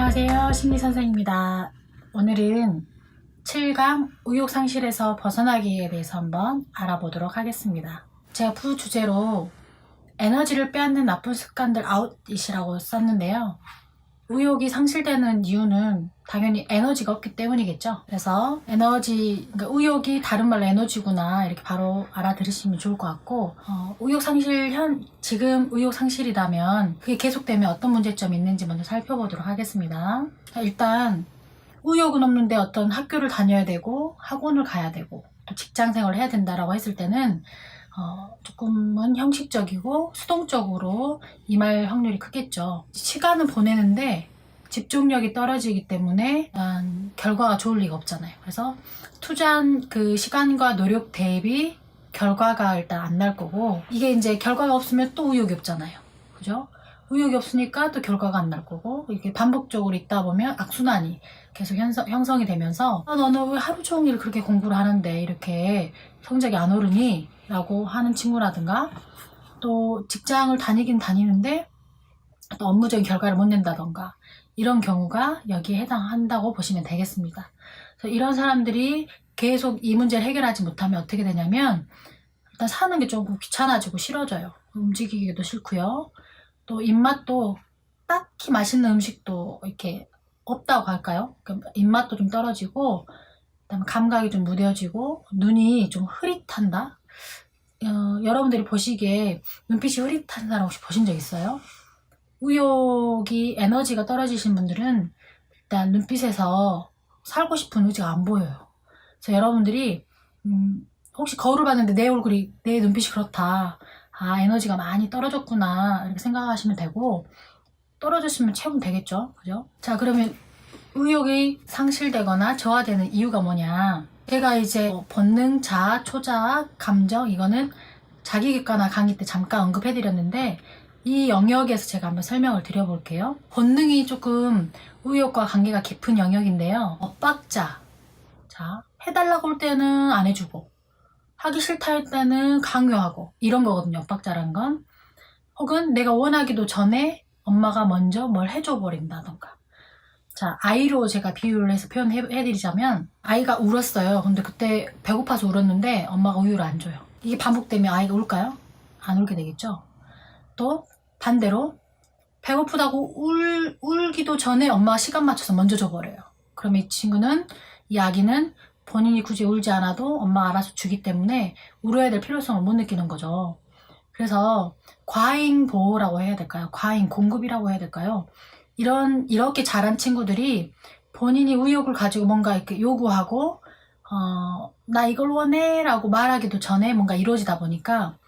안녕하세요. 심리선생입니다. 오늘은 7강 의욕상실에서 벗어나기에 대해서 한번 알아보도록 하겠습니다. 제가 부주제로 에너지를 빼앗는 나쁜 습관들 아웃잇이라고 썼는데요. 의욕이 상실되는 이유는 당연히 에너지가 없기 때문이겠죠. 그래서 그러니까 의욕이 다른 말로 에너지구나 이렇게 바로 알아들으시면 좋을 것 같고, 지금 의욕 상실이라면 그게 계속되면 어떤 문제점이 있는지 먼저 살펴보도록 하겠습니다. 일단 의욕은 없는데 어떤 학교를 다녀야 되고 학원을 가야 되고 또 직장 생활을 해야 된다라고 했을 때는 조금은 형식적이고 수동적으로 임할 확률이 크겠죠. 시간은 보내는데 집중력이 떨어지기 때문에 결과가 좋을 리가 없잖아요. 그래서 투자한 그 시간과 노력 대비 결과가 일단 안 날 거고, 이게 이제 결과가 없으면 또 의욕이 없잖아요. 그죠? 의욕이 없으니까 또 결과가 안 날 거고, 이게 반복적으로 있다 보면 악순환이 계속 형성이 되면서 너는 왜 하루 종일 그렇게 공부를 하는데 이렇게 성적이 안 오르니? 라고 하는 친구라든가, 또 직장을 다니긴 다니는데 또 업무적인 결과를 못 낸다던가, 이런 경우가 여기에 해당한다고 보시면 되겠습니다. 그래서 이런 사람들이 계속 이 문제를 해결하지 못하면 어떻게 되냐면, 일단 사는 게 조금 귀찮아지고 싫어져요. 움직이기도 싫고요. 또 입맛도, 딱히 맛있는 음식도 이렇게 없다고 할까요? 그러니까 입맛도 좀 떨어지고, 그다음에 감각이 좀 무뎌지고, 눈이 좀 흐릿한다? 여러분들이 보시기에 눈빛이 흐릿한 사람 혹시 보신 적 있어요? 의욕이, 에너지가 떨어지신 분들은 일단 눈빛에서 살고 싶은 의지가 안 보여요. 그래서 여러분들이 혹시 거울을 봤는데 내 눈빛이 그렇다, 에너지가 많이 떨어졌구나 이렇게 생각하시면 되고, 떨어졌으면 채우면 되겠죠. 그죠? 자, 그러면 의욕이 상실되거나 저하되는 이유가 뭐냐? 제가 이제 본능, 자아, 초자아, 감정, 이거는 자기객관화 강의 때 잠깐 언급해드렸는데, 이 영역에서 제가 한번 설명을 드려볼게요. 본능이 조금 의욕과 관계가 깊은 영역인데요. 엇박자. 자, 해달라고 할 때는 안 해주고, 하기 싫다 할 때는 강요하고, 이런 거거든요. 엇박자란 건. 혹은 내가 원하기도 전에 엄마가 먼저 뭘 해줘 버린다던가. 자, 아이로 제가 비유를 해서 표현해드리자면, 아이가 울었어요. 근데 그때 배고파서 울었는데 엄마가 우유를 안 줘요. 이게 반복되면 아이가 울까요? 안 울게 되겠죠. 또 반대로 배고프다고 울기도 전에 엄마가 시간 맞춰서 먼저 줘버려요. 그럼 이 아기는 본인이 굳이 울지 않아도 엄마가 알아서 주기 때문에 울어야 될 필요성을 못 느끼는 거죠. 그래서 과잉 보호라고 해야 될까요? 과잉 공급이라고 해야 될까요? 이렇게 자란 친구들이 본인이 의욕을 가지고 뭔가 이렇게 요구하고, 나 이걸 원해 라고 말하기도 전에 뭔가 이루어지다 보니까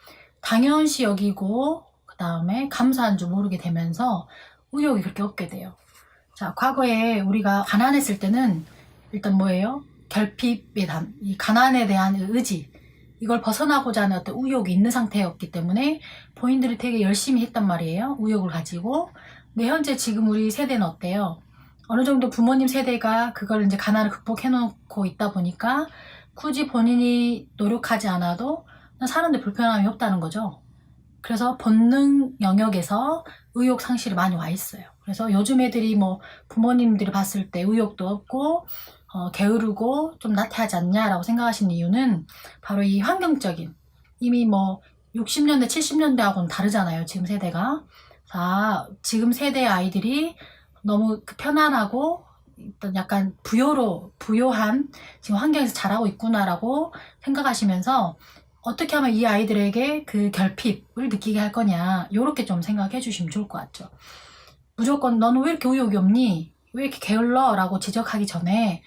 당연시 여기고, 그 다음에 감사한 줄 모르게 되면서 의욕이 그렇게 없게 돼요. 자, 과거에 우리가 가난했을 때는 일단 뭐예요? 이 가난에 대한 의지, 이걸 벗어나고자 하는 어떤 의욕이 있는 상태였기 때문에 본인들이 되게 열심히 했단 말이에요. 의욕을 가지고. 근데 현재 지금 우리 세대는 어때요? 어느 정도 부모님 세대가 그걸 이제 가난을 극복해 놓고 있다 보니까 굳이 본인이 노력하지 않아도 사는데 불편함이 없다는 거죠. 그래서 본능 영역에서 의욕 상실이 많이 와 있어요. 그래서 요즘 애들이 부모님들이 봤을 때 의욕도 없고 게으르고 좀 나태하지 않냐라고 생각하시는 이유는 바로 이 환경적인, 이미 60년대 70년대하고는 다르잖아요, 지금 세대가. 지금 세대 아이들이 너무 편안하고 약간 부요한 지금 환경에서 자라고 있구나라고 생각하시면서, 어떻게 하면 이 아이들에게 그 결핍을 느끼게 할 거냐, 요렇게 좀 생각해 주시면 좋을 것 같죠. 무조건 너는 왜 이렇게 의욕이 없니? 왜 이렇게 게을러? 라고 지적하기 전에,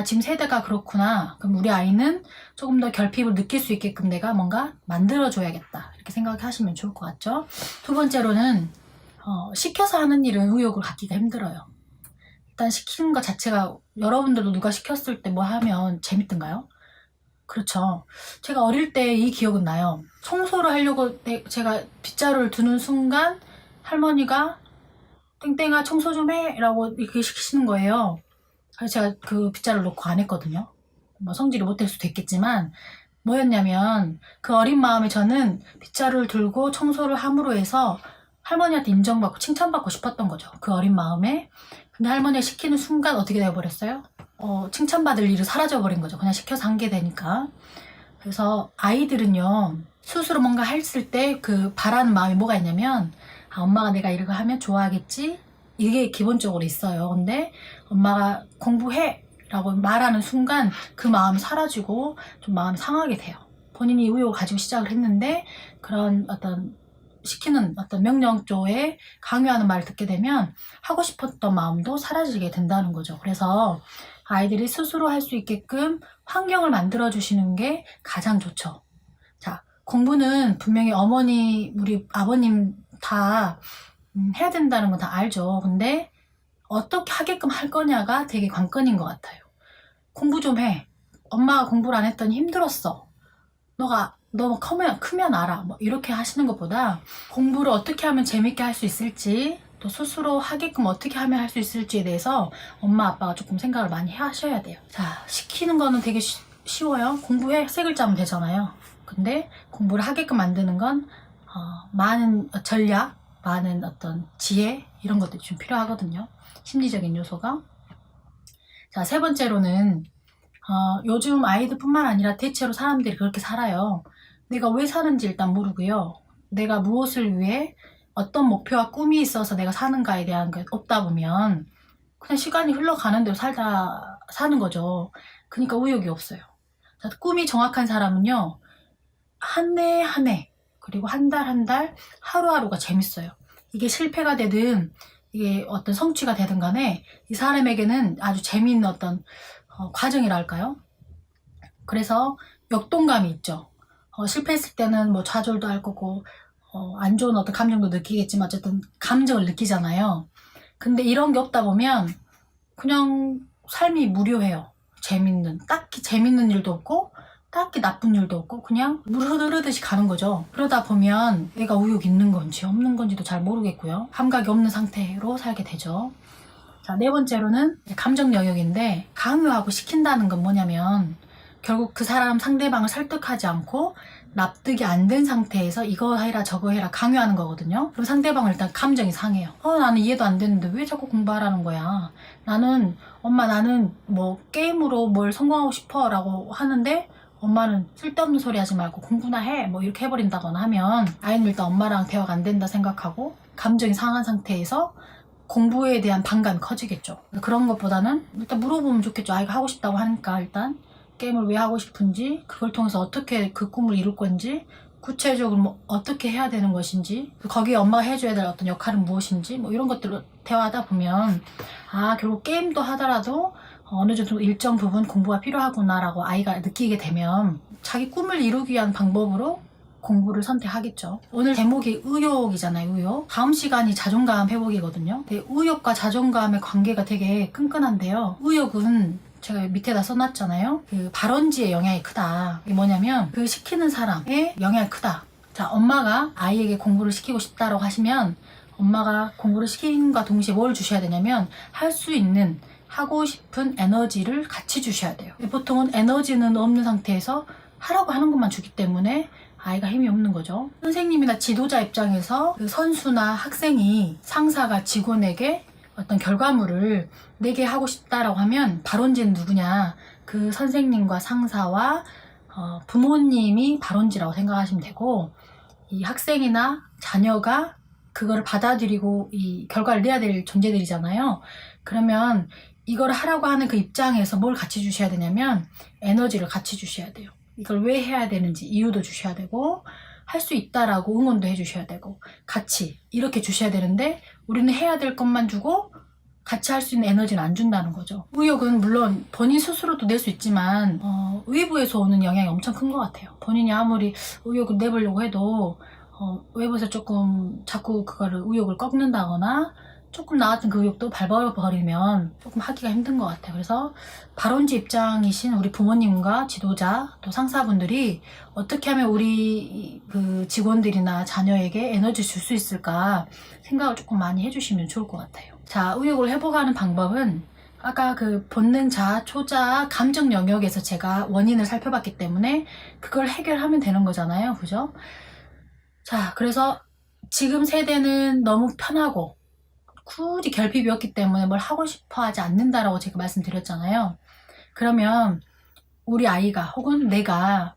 지금 세대가 그렇구나. 그럼 우리 아이는 조금 더 결핍을 느낄 수 있게끔 내가 뭔가 만들어줘야겠다. 이렇게 생각하시면 좋을 것 같죠. 두 번째로는, 시켜서 하는 일은 의욕을 갖기가 힘들어요. 일단 시키는 것 자체가, 여러분들도 누가 시켰을 때 뭐 하면 재밌던가요? 그렇죠. 제가 어릴 때 이 기억은 나요. 청소를 하려고 제가 빗자루를 드는 순간 할머니가 땡땡아 청소 좀 해 라고 이렇게 시키시는 거예요. 그래서 제가 그 빗자루를 놓고 안 했거든요. 성질이 못될 수도 있겠지만, 뭐였냐면 그 어린 마음에 저는 빗자루를 들고 청소를 함으로 해서 할머니한테 인정받고 칭찬받고 싶었던 거죠. 그 어린 마음에. 근데 할머니가 시키는 순간 어떻게 되어버렸어요? 칭찬받을 일이 사라져버린 거죠. 그냥 시켜서 한 게 되니까. 그래서 아이들은요, 스스로 뭔가 했을 때 그 바라는 마음이 뭐가 있냐면, 아, 엄마가 내가 이거 하면 좋아하겠지? 이게 기본적으로 있어요. 근데 엄마가 공부해! 라고 말하는 순간 그 마음이 사라지고 좀 마음이 상하게 돼요. 본인이 의욕을 가지고 시작을 했는데 그런 어떤 시키는 어떤 명령조에 강요하는 말을 듣게 되면 하고 싶었던 마음도 사라지게 된다는 거죠. 그래서 아이들이 스스로 할 수 있게끔 환경을 만들어 주시는 게 가장 좋죠. 자, 공부는 분명히 어머니, 우리 아버님 다 해야 된다는 건 다 알죠. 근데 어떻게 하게끔 할 거냐가 되게 관건인 것 같아요. 공부 좀 해. 엄마가 공부를 안 했더니 힘들었어. 너 크면 알아. 뭐 이렇게 하시는 것보다 공부를 어떻게 하면 재밌게 할 수 있을지, 또 스스로 하게끔 어떻게 하면 할 수 있을지에 대해서 엄마 아빠가 조금 생각을 많이 하셔야 돼요. 자, 시키는 거는 되게 쉬워요. 공부해. 세 글자 하면 되잖아요. 근데 공부를 하게끔 만드는 건 많은 전략, 많은 어떤 지혜 이런 것들이 좀 필요하거든요. 심리적인 요소가. 자, 세 번째로는 요즘 아이들뿐만 아니라 대체로 사람들이 그렇게 살아요. 내가 왜 사는지 일단 모르고요. 내가 무엇을 위해 어떤 목표와 꿈이 있어서 내가 사는가에 대한 게 없다 보면 그냥 시간이 흘러가는 대로 살다 사는 거죠. 그러니까 의욕이 없어요. 자, 꿈이 정확한 사람은요. 한 해 한 해 그리고 한 달 한 달 하루하루가 재밌어요. 이게 실패가 되든 이게 어떤 성취가 되든 간에 이 사람에게는 아주 재미있는 어떤 과정이랄까요? 그래서 역동감이 있죠. 실패했을 때는 뭐 좌절도 할 거고 안 좋은 어떤 감정도 느끼겠지만 어쨌든 감정을 느끼잖아요. 근데 이런 게 없다 보면 그냥 삶이 무료해요. 딱히 재밌는 일도 없고 딱히 나쁜 일도 없고 그냥 물 흐르듯이 가는 거죠. 그러다 보면 내가 의욕이 있는 건지 없는 건지도 잘 모르겠고요. 감각이 없는 상태로 살게 되죠. 자, 네 번째로는 감정 영역인데 강요하고 시킨다는 건 뭐냐면 결국 그 사람 상대방을 설득하지 않고 납득이 안 된 상태에서 이거 해라 저거 해라 강요하는 거거든요. 그럼 상대방은 일단 감정이 상해요. 나는 이해도 안 되는데 왜 자꾸 공부하라는 거야. 엄마 나는 뭐 게임으로 뭘 성공하고 싶어 라고 하는데 엄마는 쓸데없는 소리 하지 말고 공부나 해 뭐 이렇게 해버린다거나 하면 아이는 일단 엄마랑 대화가 안 된다 생각하고 감정이 상한 상태에서 공부에 대한 반감이 커지겠죠. 그런 것보다는 일단 물어보면 좋겠죠. 아이가 하고 싶다고 하니까 일단 게임을 왜 하고 싶은지, 그걸 통해서 어떻게 그 꿈을 이룰 건지, 구체적으로 뭐 어떻게 해야 되는 것인지, 거기에 엄마가 해줘야 될 어떤 역할은 무엇인지, 뭐 이런 것들로 대화하다 보면 결국 게임도 하더라도 어느 정도 일정 부분 공부가 필요하구나라고 아이가 느끼게 되면 자기 꿈을 이루기 위한 방법으로 공부를 선택하겠죠. 오늘 제목이 의욕이잖아요. 의욕. 다음 시간이 자존감 회복이거든요. 의욕과 자존감의 관계가 되게 끈끈한데요. 의욕은 제가 밑에다 써놨잖아요. 그 발원지의 영향이 크다. 이게 뭐냐면 그 시키는 사람의 영향이 크다. 자, 엄마가 아이에게 공부를 시키고 싶다라고 하시면 엄마가 공부를 시키는과 동시에 뭘 주셔야 되냐면 할 수 있는 하고 싶은 에너지를 같이 주셔야 돼요. 보통은 에너지는 없는 상태에서 하라고 하는 것만 주기 때문에 아이가 힘이 없는 거죠. 선생님이나 지도자 입장에서 그 선수나 학생이 상사가 직원에게 어떤 결과물을 내게 하고 싶다라고 하면 발원지는 누구냐? 그 선생님과 상사와 부모님이 발원지라고 생각하시면 되고, 이 학생이나 자녀가 그거를 받아들이고 이 결과를 내야 될 존재들이잖아요. 그러면 이걸 하라고 하는 그 입장에서 뭘 같이 주셔야 되냐면 에너지를 같이 주셔야 돼요. 이걸 왜 해야 되는지 이유도 주셔야 되고 할 수 있다라고 응원도 해주셔야 되고 같이 이렇게 주셔야 되는데 우리는 해야 될 것만 주고 같이 할 수 있는 에너지는 안 준다는 거죠. 의욕은 물론 본인 스스로도 낼 수 있지만 외부에서 오는 영향이 엄청 큰 것 같아요. 본인이 아무리 의욕을 내보려고 해도 외부에서 조금 자꾸 그거를 의욕을 꺾는다거나 조금 나왔던 그 의욕도 밟아버리면 조금 하기가 힘든 것 같아요. 그래서 발원지 입장이신 우리 부모님과 지도자 또 상사분들이 어떻게 하면 우리 그 직원들이나 자녀에게 에너지 줄 수 있을까 생각을 조금 많이 해주시면 좋을 것 같아요. 자, 의욕을 회복하는 방법은 아까 그 본능자, 초자, 감정 영역에서 제가 원인을 살펴봤기 때문에 그걸 해결하면 되는 거잖아요. 그죠? 자, 그래서 지금 세대는 너무 편하고 굳이 결핍이 없기 때문에 뭘 하고 싶어 하지 않는다라고 제가 말씀드렸잖아요. 그러면 우리 아이가 혹은 내가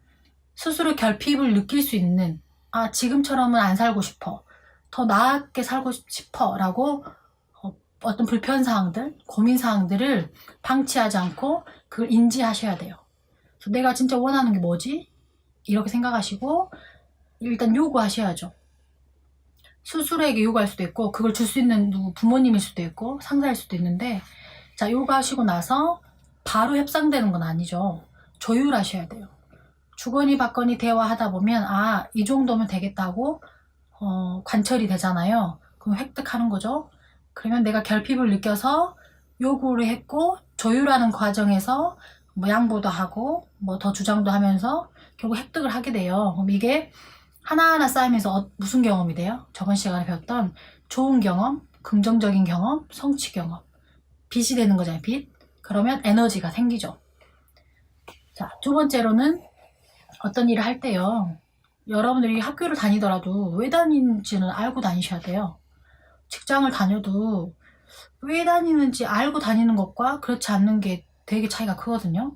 스스로 결핍을 느낄 수 있는, 지금처럼은 안 살고 싶어, 더 나았게 살고 싶어 라고 어떤 불편사항들, 고민사항들을 방치하지 않고 그걸 인지하셔야 돼요. 그래서 내가 진짜 원하는 게 뭐지? 이렇게 생각하시고 일단 요구하셔야죠. 스스로에게 요구할 수도 있고, 그걸 줄 수 있는 누구 부모님일 수도 있고 상사일 수도 있는데, 자, 요구하시고 나서 바로 협상되는 건 아니죠. 조율하셔야 돼요. 주거니 받거니 대화하다 보면 이 정도면 되겠다고 관철이 되잖아요. 그럼 획득하는 거죠. 그러면 내가 결핍을 느껴서 요구를 했고 조율하는 과정에서 뭐 양보도 하고 뭐 더 주장도 하면서 결국 획득을 하게 돼요. 그럼 이게 하나하나 쌓이면서 무슨 경험이 돼요? 저번 시간에 배웠던 좋은 경험, 긍정적인 경험, 성취 경험. 빚이 되는 거잖아요, 빚. 그러면 에너지가 생기죠. 자, 두 번째로는 어떤 일을 할 때요, 여러분들이 학교를 다니더라도 왜 다니는지는 알고 다니셔야 돼요. 직장을 다녀도 왜 다니는지 알고 다니는 것과 그렇지 않는 게 되게 차이가 크거든요.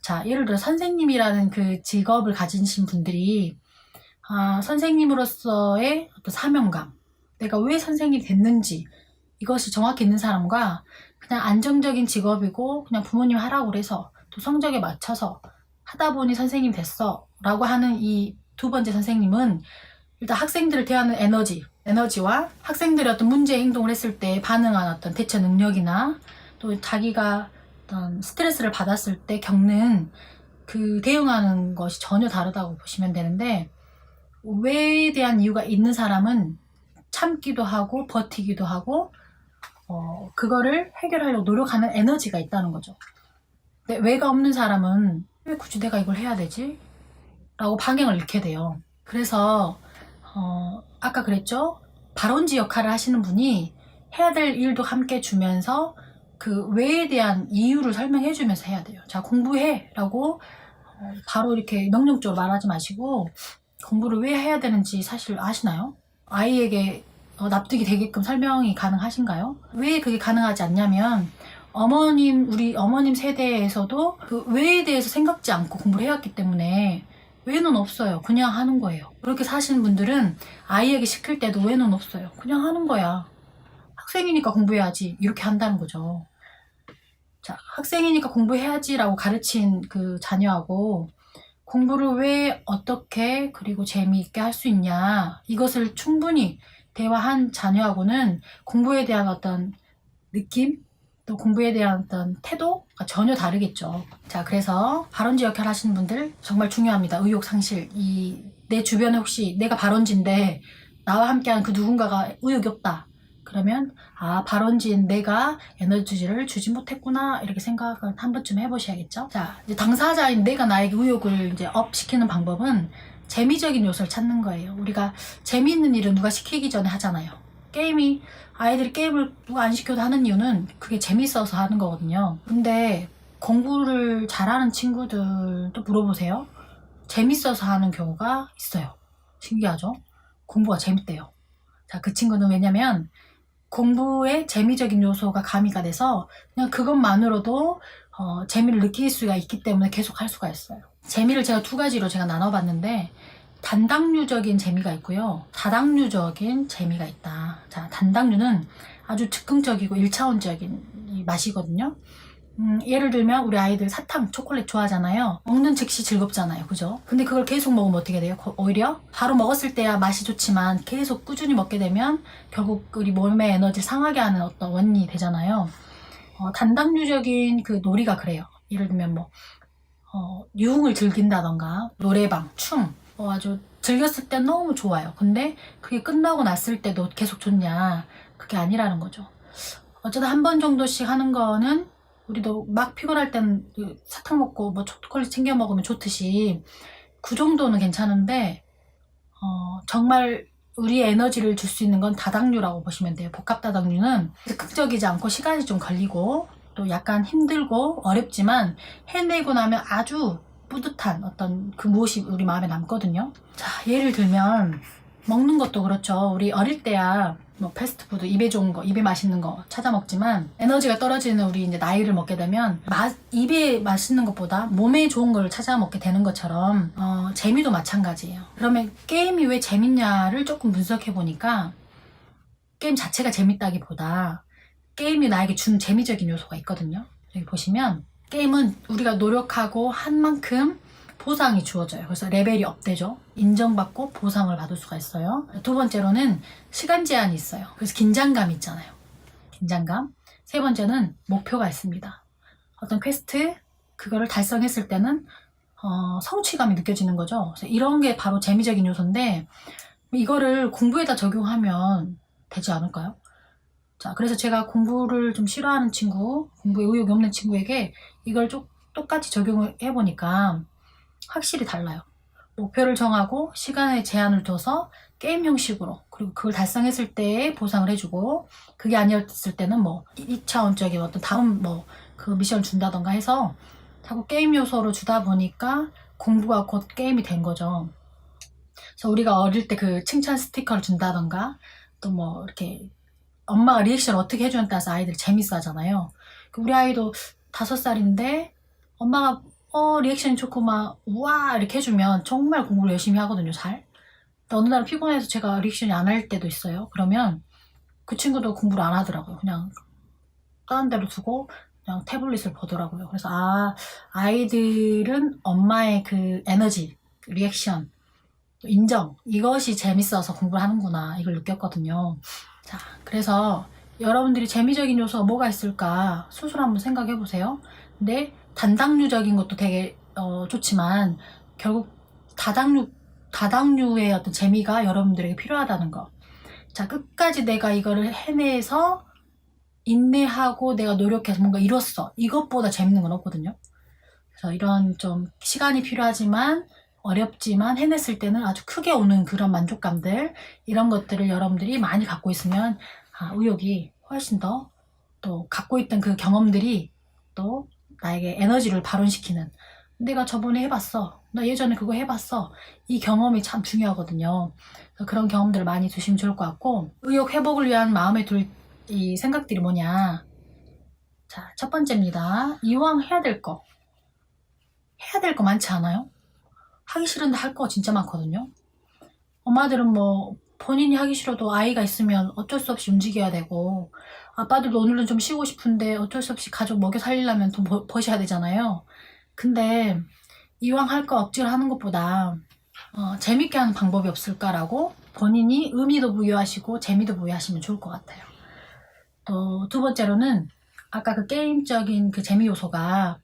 자, 예를 들어 선생님이라는 그 직업을 가지신 분들이 선생님으로서의 어떤 사명감, 내가 왜 선생님이 됐는지 이것이 정확히 있는 사람과 그냥 안정적인 직업이고 그냥 부모님 하라고 그래서 또 성적에 맞춰서 하다 보니 선생님 됐어 라고 하는 이 두 번째 선생님은 일단 학생들을 대하는 에너지와 학생들이 어떤 문제 행동을 했을 때 반응한 어떤 대처 능력이나 또 자기가 어떤 스트레스를 받았을 때 겪는 그 대응하는 것이 전혀 다르다고 보시면 되는데, 왜에 대한 이유가 있는 사람은 참기도 하고 버티기도 하고 그거를 해결하려고 노력하는 에너지가 있다는 거죠. 근데 왜가 없는 사람은 왜 굳이 내가 이걸 해야 되지? 라고 방향을 잃게 돼요. 그래서 아까 그랬죠? 발원지 역할을 하시는 분이 해야 될 일도 함께 주면서 그 왜에 대한 이유를 설명해 주면서 해야 돼요. 자, 공부해 라고 바로 이렇게 명령적으로 말하지 마시고 공부를 왜 해야 되는지 사실 아시나요? 아이에게 납득이 되게끔 설명이 가능하신가요? 왜 그게 가능하지 않냐면, 우리 어머님 세대에서도 그 왜에 대해서 생각지 않고 공부를 해왔기 때문에 왜는 없어요. 그냥 하는 거예요. 그렇게 사시는 분들은 아이에게 시킬 때도 왜는 없어요. 그냥 하는 거야. 학생이니까 공부해야지. 이렇게 한다는 거죠. 자, 학생이니까 공부해야지라고 가르친 그 자녀하고 공부를 왜 어떻게 그리고 재미있게 할 수 있냐, 이것을 충분히 대화한 자녀하고는 공부에 대한 어떤 느낌, 또 공부에 대한 어떤 태도가 전혀 다르겠죠. 자, 그래서 발원지 역할 하시는 분들 정말 중요합니다. 의욕 상실. 내 주변에 혹시 내가 발원지인데 나와 함께하는 그 누군가가 의욕이 없다. 그러면 발원지인 내가 에너지를 주지 못했구나, 이렇게 생각을 한 번쯤 해보셔야겠죠. 자, 이제 당사자인 내가 나에게 의욕을 이제 업시키는 방법은 재미적인 요소를 찾는 거예요. 우리가 재미있는 일은 누가 시키기 전에 하잖아요. 아이들이 게임을 누가 안 시켜도 하는 이유는 그게 재밌어서 하는 거거든요. 근데 공부를 잘하는 친구들도 물어보세요. 재밌어서 하는 경우가 있어요. 신기하죠? 공부가 재밌대요. 자, 그 친구는 왜냐면 공부에 재미적인 요소가 가미가 돼서 그냥 그것만으로도 재미를 느낄 수가 있기 때문에 계속 할 수가 있어요. 재미를 제가 두 가지로 단어봤는데, 단당류적인 재미가 있고요, 다당류적인 재미가 있다. 자, 단당류는 아주 즉흥적이고 1차원적인 맛이거든요. 예를 들면 우리 아이들 사탕, 초콜릿 좋아하잖아요. 먹는 즉시 즐겁잖아요. 그죠? 근데 그걸 계속 먹으면 어떻게 돼요? 오히려 바로 먹었을 때야 맛이 좋지만 계속 꾸준히 먹게 되면 결국 우리 몸의 에너지를 상하게 하는 어떤 원인이 되잖아요. 단당류적인 그 놀이가 그래요. 예를 들면 유흥을 즐긴다던가 노래방, 춤, 아주 즐겼을 땐 너무 좋아요. 근데 그게 끝나고 났을 때도 계속 좋냐? 그게 아니라는 거죠. 어쩌다 한 번 정도씩 하는 거는, 우리도 막 피곤할 땐 사탕 먹고 초콜릿 챙겨 먹으면 좋듯이 그 정도는 괜찮은데, 정말 우리의 에너지를 줄 수 있는 건 다당류라고 보시면 돼요. 복합 다당류는 극적이지 않고 시간이 좀 걸리고 또 약간 힘들고 어렵지만 해내고 나면 아주 뿌듯한 어떤 그 무엇이 우리 마음에 남거든요. 자, 예를 들면 먹는 것도 그렇죠. 우리 어릴 때야 뭐 패스트푸드, 입에 좋은 거, 입에 맛있는 거 찾아 먹지만 에너지가 떨어지는 우리 이제 나이를 먹게 되면 입에 맛있는 것보다 몸에 좋은 걸 찾아 먹게 되는 것처럼 재미도 마찬가지예요. 그러면 게임이 왜 재밌냐를 조금 분석해 보니까 게임 자체가 재밌다기보다 게임이 나에게 준 재미적인 요소가 있거든요. 여기 보시면 게임은 우리가 노력하고 한 만큼 보상이 주어져요. 그래서 레벨이 업되죠. 인정받고 보상을 받을 수가 있어요. 두 번째로는 시간 제한이 있어요. 그래서 긴장감이 있잖아요. 긴장감. 세 번째는 목표가 있습니다. 어떤 퀘스트 그거를 달성했을 때는 성취감이 느껴지는 거죠. 그래서 이런 게 바로 재미적인 요소인데 이거를 공부에다 적용하면 되지 않을까요? 자, 그래서 제가 공부를 좀 싫어하는 친구, 공부에 의욕이 없는 친구에게 이걸 똑같이 적용을 해보니까 확실히 달라요. 목표를 정하고 시간에 제한을 둬서 게임 형식으로, 그리고 그걸 달성했을 때에 보상을 해주고, 그게 아니었을 때는 뭐 2차원적인 어떤 다음 뭐 그 미션을 준다던가 해서 자꾸 게임 요소로 주다 보니까 공부가 곧 게임이 된 거죠. 그래서 우리가 어릴 때 그 칭찬 스티커를 준다던가 또 뭐 이렇게 엄마가 리액션 어떻게 해주냐에 따라서 아이들이 재밌어 하잖아요. 우리 아이도 5살인데 엄마가 리액션이 좋고 막 우와 이렇게 해주면 정말 공부를 열심히 하거든요. 잘. 근데 어느 날 피곤해서 제가 리액션이 안 할 때도 있어요. 그러면 그 친구도 공부를 안 하더라고요. 그냥 다른 데로 두고 그냥 태블릿을 보더라고요. 그래서 아이들은 엄마의 그 에너지, 그 리액션, 인정, 이것이 재밌어서 공부를 하는구나 이걸 느꼈거든요. 자, 그래서 여러분들이 재미적인 요소가 뭐가 있을까 스스로 한번 생각해 보세요. 근데 단당류적인 것도 되게 좋지만 결국 다당류의 어떤 재미가 여러분들에게 필요하다는 거. 자, 끝까지 내가 이거를 해내서 인내하고 내가 노력해서 뭔가 이뤘어. 이것보다 재밌는 건 없거든요. 그래서 이런 좀 시간이 필요하지만 어렵지만 해냈을 때는 아주 크게 오는 그런 만족감들, 이런 것들을 여러분들이 많이 갖고 있으면 의욕이 훨씬 더 또 갖고 있던 그 경험들이 또 나에게 에너지를 발원시키는, 내가 저번에 해봤어, 나 예전에 그거 해봤어, 이 경험이 참 중요하거든요. 그래서 그런 경험들을 많이 두시면 좋을 것 같고, 의욕 회복을 위한 마음에 둘 이 생각들이 뭐냐. 자, 첫 번째입니다. 이왕 해야 될 거 많지 않아요? 하기 싫은데 할 거 진짜 많거든요. 엄마들은 뭐 본인이 하기 싫어도 아이가 있으면 어쩔 수 없이 움직여야 되고, 아빠들도 오늘은 좀 쉬고 싶은데 어쩔 수 없이 가족 먹여 살리려면 돈 버셔야 되잖아요. 근데 이왕 할 거 억지로 하는 것보다 재밌게 하는 방법이 없을까라고 본인이 의미도 부여하시고 재미도 부여하시면 좋을 것 같아요. 또 두 번째로는 아까 그 게임적인 그 재미 요소가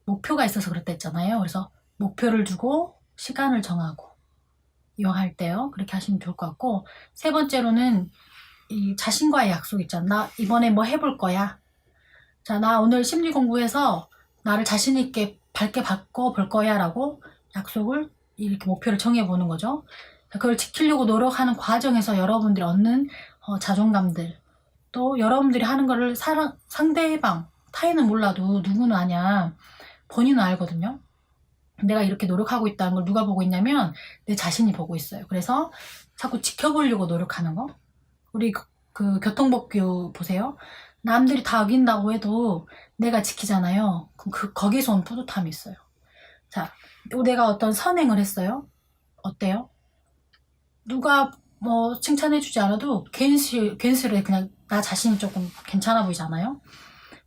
목표가 있어서 그랬다 했잖아요. 그래서 목표를 두고 시간을 정하고 이용할 때요. 그렇게 하시면 좋을 것 같고, 세 번째로는 이 자신과의 약속 있잖아. 나 이번에 뭐 해볼 거야. 자, 나 오늘 심리 공부해서 나를 자신 있게 밝게 바꿔볼 거야 라고 약속을, 이렇게 목표를 정해보는 거죠. 그걸 지키려고 노력하는 과정에서 여러분들이 얻는 자존감들, 또 여러분들이 하는 거를 상대방, 타인은 몰라도 누구는 아냐, 본인은 알거든요. 내가 이렇게 노력하고 있다는 걸 누가 보고 있냐면 내 자신이 보고 있어요. 그래서 자꾸 지켜보려고 노력하는 거. 우리 그 교통법규 보세요. 남들이 다 어긴다고 해도 내가 지키잖아요. 그럼 거기서 온 뿌듯함이 있어요. 자, 또 내가 어떤 선행을 했어요. 어때요? 누가 뭐 칭찬해주지 않아도 괜스레 그냥 나 자신이 조금 괜찮아 보이잖아요.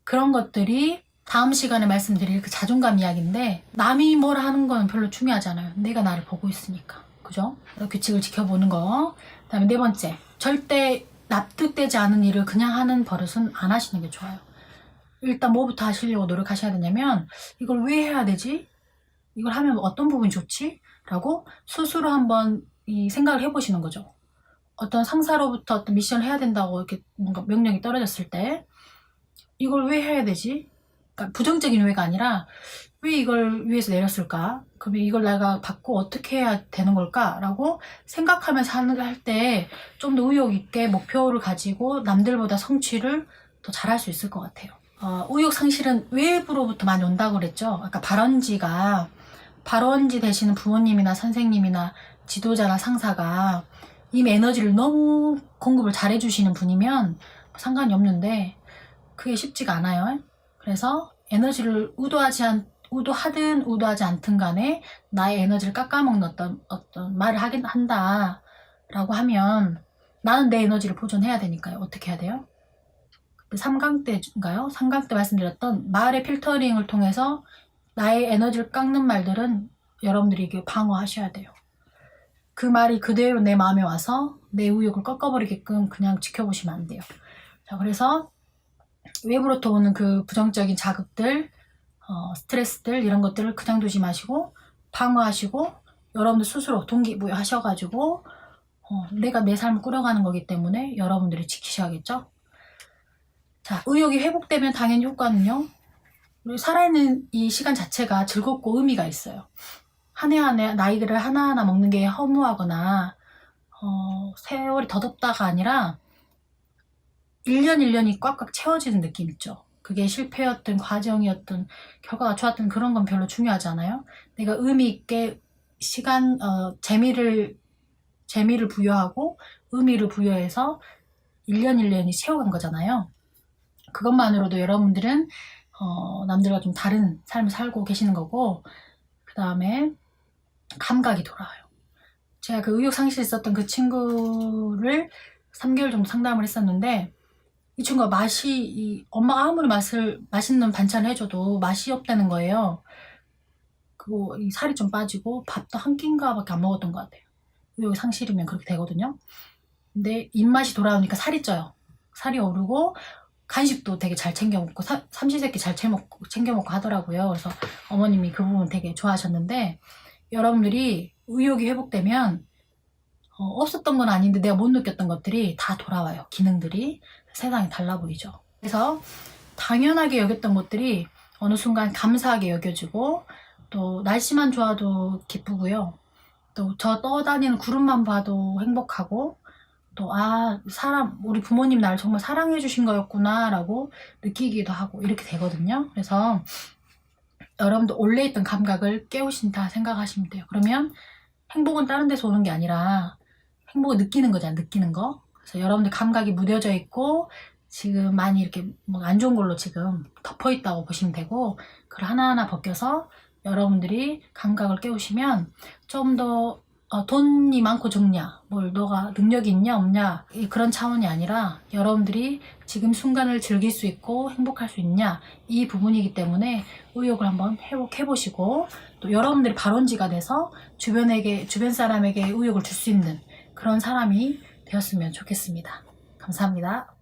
그런 것들이 다음 시간에 말씀드릴 그 자존감 이야기인데, 남이 뭘 하는 건 별로 중요하지 않아요. 내가 나를 보고 있으니까. 그죠? 규칙을 지켜보는 거. 그 다음에 네 번째, 절대 납득되지 않은 일을 그냥 하는 버릇은 안 하시는 게 좋아요. 일단 뭐부터 하시려고 노력하셔야 되냐면, 이걸 왜 해야 되지? 이걸 하면 어떤 부분이 좋지? 라고 스스로 한번 이 생각을 해보시는 거죠. 어떤 상사로부터 어떤 미션을 해야 된다고 이렇게 뭔가 명령이 떨어졌을 때 이걸 왜 해야 되지? 그러니까 부정적인 왜가 아니라 왜 이걸 위해서 내렸을까? 그럼 이걸 내가 받고 어떻게 해야 되는 걸까? 라고 생각하면서 할 때 좀 더 의욕 있게 목표를 가지고 남들보다 성취를 더 잘할 수 있을 것 같아요. 의욕 상실은 외부로부터 많이 온다고 그랬죠. 아까 발원지 되시는 부모님이나 선생님이나 지도자나 상사가 이미 에너지를 너무 공급을 잘 해주시는 분이면 상관이 없는데 그게 쉽지가 않아요. 그래서 에너지를 의도하든 의도하지 않든 간에 나의 에너지를 깎아먹는 어떤 말을 하긴 한다 라고 하면 나는 내 에너지를 보존해야 되니까요. 어떻게 해야 돼요? 3강 때인가요? 3강 때 말씀드렸던 말의 필터링을 통해서 나의 에너지를 깎는 말들은 여러분들이 이게 방어하셔야 돼요. 그 말이 그대로 내 마음에 와서 내 의욕을 꺾어버리게끔 그냥 지켜보시면 안 돼요. 자, 그래서 외부로부터 오는 그 부정적인 자극들, 스트레스들 이런 것들을 그냥 두지 마시고 방어하시고 여러분들 스스로 동기부여하셔가지고 내가 내 삶을 꾸려가는 거기 때문에 여러분들이 지키셔야겠죠. 자, 의욕이 회복되면 당연히 효과는요. 우리 살아있는 이 시간 자체가 즐겁고 의미가 있어요. 한 해 한 해 나이를 하나하나 먹는 게 허무하거나 세월이 더덥다가 아니라 1년 1년이 꽉꽉 채워지는 느낌 있죠. 그게 실패였든 과정이었든 결과가 좋았든 그런 건 별로 중요하지 않아요. 내가 의미 있게 시간 재미를 부여하고 의미를 부여해서 1년 1년이 채워간 거잖아요. 그것만으로도 여러분들은 남들과 좀 다른 삶을 살고 계시는 거고, 그 다음에 감각이 돌아와요. 제가 그 의욕 상실이 있었던 그 친구를 3개월 정도 상담을 했었는데 이 친구가 엄마가 아무리 맛있는 반찬을 해줘도 맛이 없다는 거예요. 그리고 이 살이 좀 빠지고 밥도 한 끼인가밖에 안 먹었던 것 같아요. 의욕 상실이면 그렇게 되거든요. 근데 입맛이 돌아오니까 살이 쪄요. 살이 오르고 간식도 되게 잘 챙겨 먹고 삼시세끼 잘 챙겨 먹고 하더라고요. 그래서 어머님이 그 부분 되게 좋아하셨는데 여러분들이 의욕이 회복되면 없었던 건 아닌데 내가 못 느꼈던 것들이 다 돌아와요. 기능들이. 세상이 달라 보이죠. 그래서 당연하게 여겼던 것들이 어느 순간 감사하게 여겨지고 또 날씨만 좋아도 기쁘고요. 또 저 떠다니는 구름만 봐도 행복하고 또 우리 부모님 나를 정말 사랑해 주신 거였구나 라고 느끼기도 하고 이렇게 되거든요. 그래서 여러분도 원래 있던 감각을 깨우신다 생각하시면 돼요. 그러면 행복은 다른 데서 오는 게 아니라 행복을 느끼는 거잖아요. 느끼는 거. 그래서 여러분들 감각이 무뎌져 있고 지금 많이 이렇게 뭐 안 좋은 걸로 지금 덮어 있다고 보시면 되고 그걸 하나하나 벗겨서 여러분들이 감각을 깨우시면 좀 더 돈이 많고 적냐, 너가 능력이 있냐 없냐 그런 차원이 아니라 여러분들이 지금 순간을 즐길 수 있고 행복할 수 있냐 이 부분이기 때문에 의욕을 한번 회복해 보시고 또 여러분들이 발원지가 돼서 주변 사람에게 의욕을 줄 수 있는 그런 사람이 되었으면 좋겠습니다. 감사합니다.